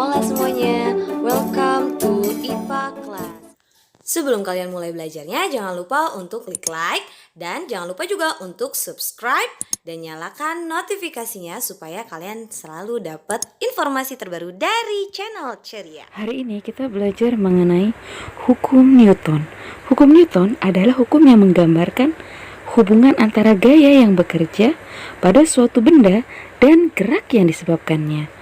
Hola semuanya, welcome to IPA Class. Sebelum kalian mulai belajarnya, jangan lupa untuk klik like dan jangan lupa juga untuk subscribe dan nyalakan notifikasinya supaya kalian selalu dapat informasi terbaru dari channel Ceria. Hari ini kita belajar mengenai hukum Newton. Hukum Newton adalah hukum yang menggambarkan hubungan antara gaya yang bekerja pada suatu benda dan gerak yang disebabkannya.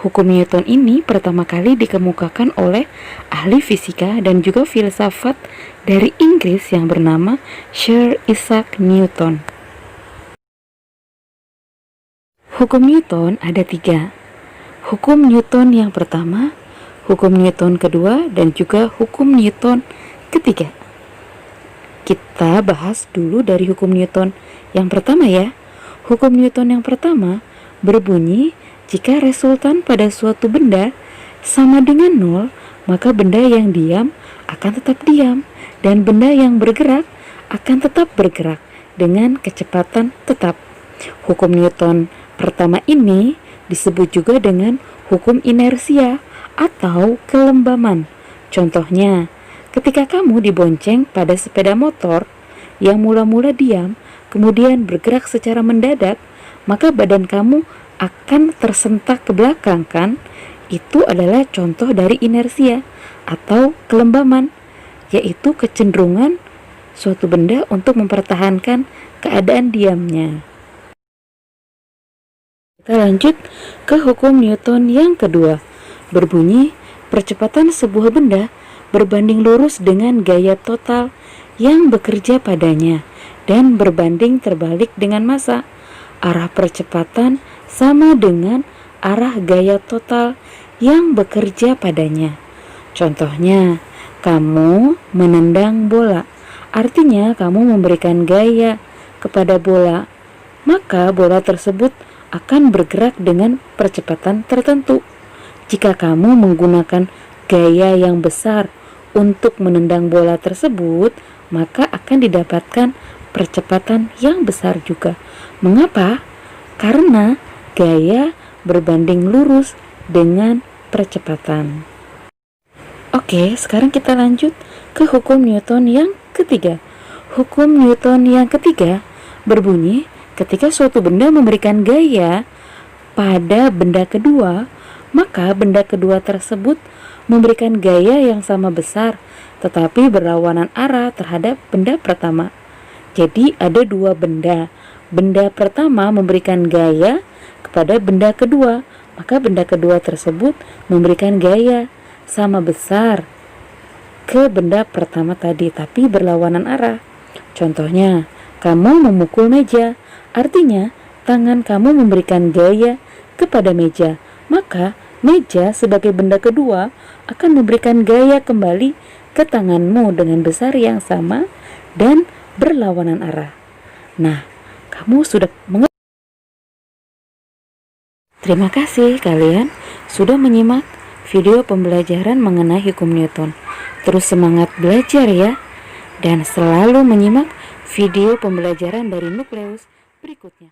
Hukum Newton ini pertama kali dikemukakan oleh ahli fisika dan juga filsafat dari Inggris yang bernama Sir Isaac Newton. Hukum Newton ada 3. Hukum Newton yang pertama, hukum Newton kedua, dan juga hukum Newton ketiga. Kita bahas dulu dari hukum Newton yang pertama ya. Hukum Newton yang pertama berbunyi, jika resultan pada suatu benda sama dengan 0, maka benda yang diam akan tetap diam dan benda yang bergerak akan tetap bergerak dengan kecepatan tetap. Hukum Newton pertama ini disebut juga dengan hukum inersia atau kelembaman. Contohnya, ketika kamu dibonceng pada sepeda motor yang mula-mula diam, kemudian bergerak secara mendadak, maka badan kamu akan tersentak ke belakang kan? Itu adalah contoh dari inersia atau kelembaman, yaitu kecenderungan suatu benda untuk mempertahankan keadaan diamnya. Kita lanjut ke hukum Newton yang kedua. Berbunyi, percepatan sebuah benda berbanding lurus dengan gaya total yang bekerja padanya dan berbanding terbalik dengan massa. Arah percepatan sama dengan arah gaya total yang bekerja padanya. Contohnya, kamu menendang bola. Artinya kamu memberikan gaya kepada bola, maka bola tersebut akan bergerak dengan percepatan tertentu. Jika kamu menggunakan gaya yang besar untuk menendang bola tersebut, maka akan didapatkan percepatan yang besar juga. Mengapa? Karena gaya berbanding lurus dengan percepatan. Oke, sekarang kita lanjut ke hukum Newton yang ketiga. Hukum Newton yang ketiga berbunyi, ketika suatu benda memberikan gaya pada benda kedua, maka benda kedua tersebut memberikan gaya yang sama besar, tetapi berlawanan arah terhadap benda pertama. Jadi ada dua benda. Benda pertama memberikan gaya kepada benda kedua, maka benda kedua tersebut memberikan gaya sama besar ke benda pertama tadi, tapi berlawanan arah. Contohnya, kamu memukul meja, artinya tangan kamu memberikan gaya kepada meja, maka meja sebagai benda kedua akan memberikan gaya kembali ke tanganmu dengan besar yang sama dan berlawanan arah. Nah, kamu sudah mengerti. Terima kasih kalian sudah menyimak video pembelajaran mengenai hukum Newton. Terus semangat belajar ya, dan selalu menyimak video pembelajaran dari Nukleus berikutnya.